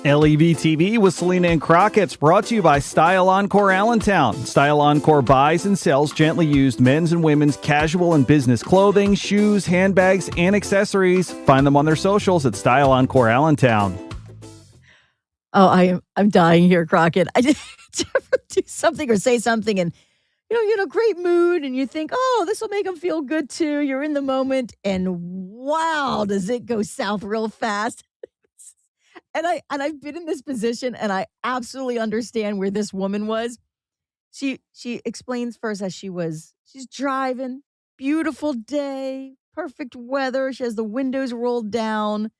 LEV TV with Selena and Crockett's brought to you by Style Encore Allentown. Style Encore buys and sells gently used men's and women's casual and business clothing, shoes, handbags, and accessories. Find them on their socials at Style Encore Allentown. Oh, I'm dying here, Crockett. I just ever do something or say something and you're in a great mood and you think, oh, this will make them feel good too. You're in the moment and wow, does it go south real fast. And I've been in this position and I absolutely understand where this woman was. She explains first as she's driving, beautiful day, perfect weather. She has the windows rolled down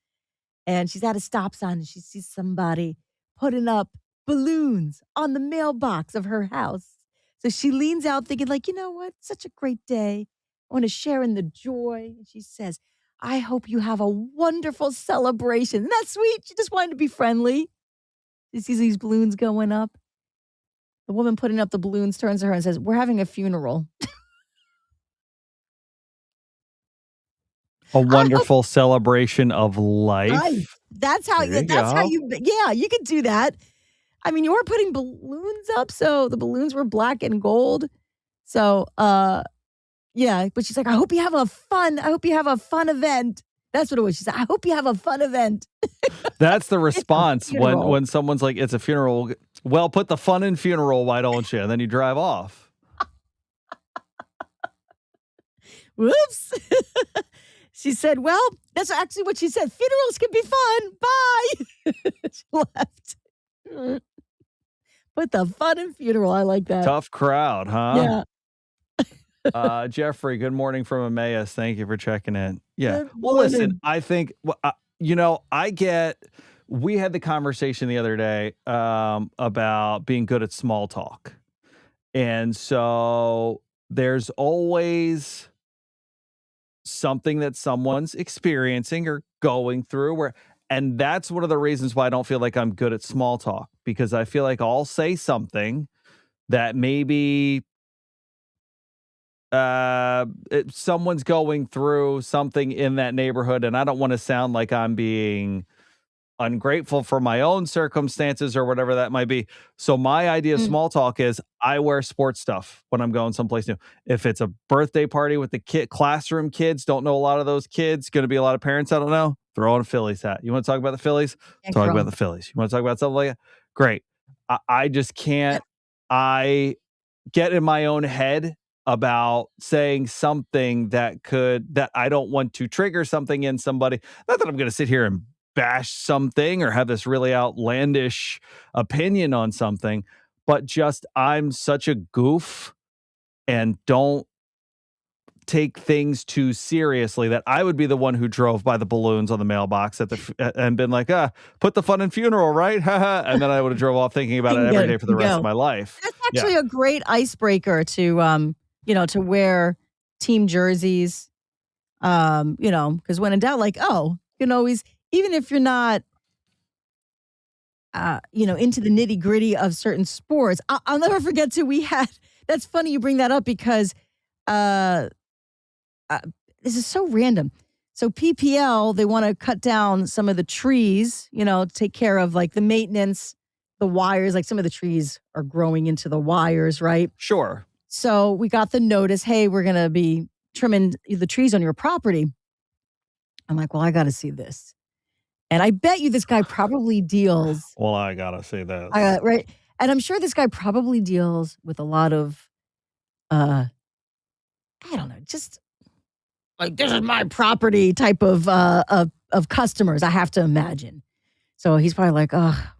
and she's at a stop sign and she sees somebody putting up balloons on the mailbox of her house. So she leans out thinking like, you know what? Such a great day. I want to share in the joy. And she says, I hope you have a wonderful celebration. Isn't that sweet? She just wanted to be friendly. She sees these balloons going up. The woman putting up the balloons turns to her and says, we're having a funeral. A wonderful celebration of life. That's how you could do that. I mean, you were putting balloons up, so the balloons were black and gold. So, yeah, but she's like, I hope you have a fun event. That's what it was. She said, I hope you have a fun event. That's the response when someone's like, it's a funeral. Well, put the fun in funeral, why don't you? And then you drive off. Whoops. She said, well, that's actually what she said. Funerals can be fun. Bye. She left. Put the fun in funeral. I like that. Tough crowd, huh? Yeah. Jeffrey, good morning from Emmaus. Thank you for checking in. Yeah. Well, morning. listen, I think, we had the conversation the other day about being good at small talk. And so there's always something that someone's experiencing or going through and that's one of the reasons why I don't feel like I'm good at small talk, because I feel like I'll say something that maybe someone's going through something in that neighborhood, and I don't want to sound like I'm being ungrateful for my own circumstances or whatever that might be. So my idea of small talk is I wear sports stuff when I'm going someplace new. If it's a birthday party with the classroom kids, don't know a lot of those kids, going to be a lot of parents I don't know, throw on a Phillies hat. You want to talk about the Phillies? Talk about the Phillies. You want to talk about something like that? Great. I just can't. I get in my own head about saying something that I don't want to trigger something in somebody. Not that I'm going to sit here and bash something or have this really outlandish opinion on something, but just I'm such a goof and don't take things too seriously that I would be the one who drove by the balloons on the mailbox and been like, put the fun in funeral, right? And then I would have drove off thinking about it every day for the rest of my life. That's actually a great icebreaker to wear team jerseys, because when in doubt, like, even if you're not, into the nitty gritty of certain sports, I'll never forget that's funny you bring that up because this is so random. So PPL, they want to cut down some of the trees, take care of like the maintenance, the wires, like some of the trees are growing into the wires, right? Sure. So we got the notice, hey, we're going to be trimming the trees on your property. I'm like, well, I got to see this. And I bet you this guy probably deals. Well, I got to see this. Right. And I'm sure this guy probably deals with a lot of, I don't know, just like, this is my property type of customers, I have to imagine. So he's probably like,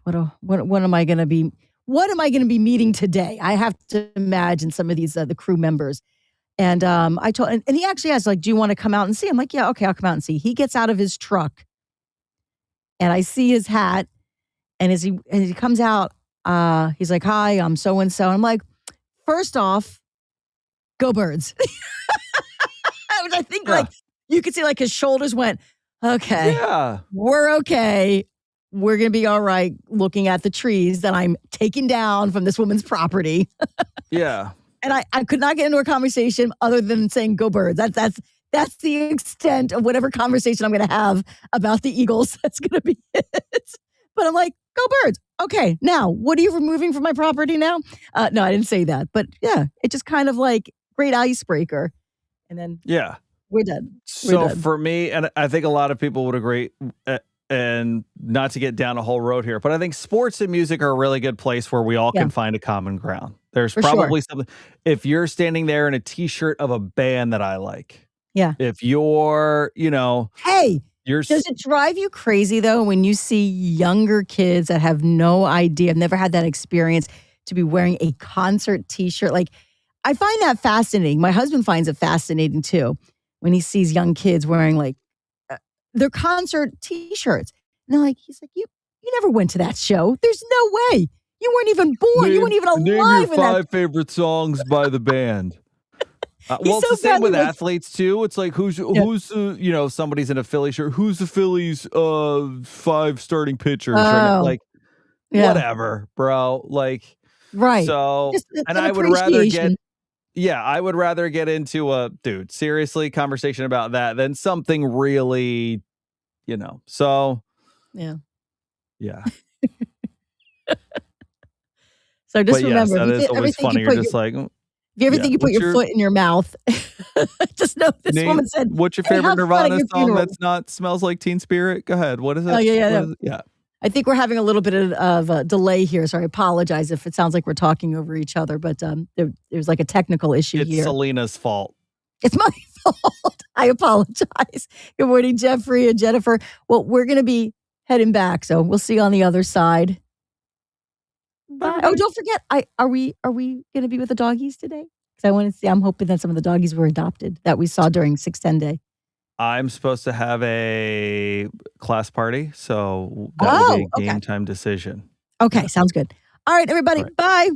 what am I going to be meeting today? I have to imagine some of these, the crew members. And I told, and he actually asked, like, do you want to come out and see? I'm like, yeah, okay, I'll come out and see. He gets out of his truck and I see his hat. And as he comes out, he's like, hi, I'm so-and-so. I'm like, first off, go Birds. Which I think like you could see like his shoulders went, okay, we're okay. We're going to be all right looking at the trees that I'm taking down from this woman's property. Yeah. And I could not get into a conversation other than saying go Birds. That's the extent of whatever conversation I'm going to have about the Eagles. That's going to be it. But I'm like, Go Birds. Okay, now, what are you removing from my property now? No, I didn't say that. But yeah, it just kind of like great icebreaker. And then Yeah. we're done. We're So done. for me, and I think a lot of people would agree, and not to get down a whole road here, but I think sports and music are a really good place where we all Yeah, can find a common ground. There's for sure. probably something, if you're standing there in a t-shirt of a band that I like, Yeah. if you're, Hey, you're, does it drive you crazy though when you see younger kids that have no idea, have never had that experience to be wearing a concert t-shirt? Like, I find that fascinating. My husband finds it fascinating too when he sees young kids wearing like their concert t-shirts. And they're like, he's like, you never went to that show. There's no way. You weren't even born. You weren't even name your alive in that. 5 favorite songs by the band. He's Well, it's so the same with proud. Like, athletes too. It's like who's yeah. the somebody's in a Philly shirt. Who's the Phillies 5 starting pitchers right now? Oh, Like yeah. whatever, bro. Like Right. so, Just and an I would rather appreciation. I would rather get into a seriously conversation about that than something really, So Yeah. yeah, So just but yes, remember, if that you is th- always everything you funny. You're put your just like, if you ever yeah. think you put your foot in your mouth, just know this woman said, What's your "Hey, favorite have fun at Nirvana your song funeral." that's not Smells Like Teen Spirit? Go ahead. What is Oh, it? yeah, yeah, What yeah. is it? Yeah. I think we're having a little bit of a delay here, so I apologize if it sounds like we're talking over each other, but, there's like a technical issue It's here. Selena's fault. It's my fault. I apologize. Good morning, Jeffrey and Jennifer. Well, we're gonna be heading back, so we'll see you on the other side. Bye, Bye. Oh, everybody. don't forget, are we gonna be with the doggies today? Because I wanna see, I'm hoping that some of the doggies were adopted that we saw during 610 Day. I'm supposed to have a class party, so that will be Oh, a okay. game time decision. Okay, Yeah. sounds good. All right, All everybody, right. bye.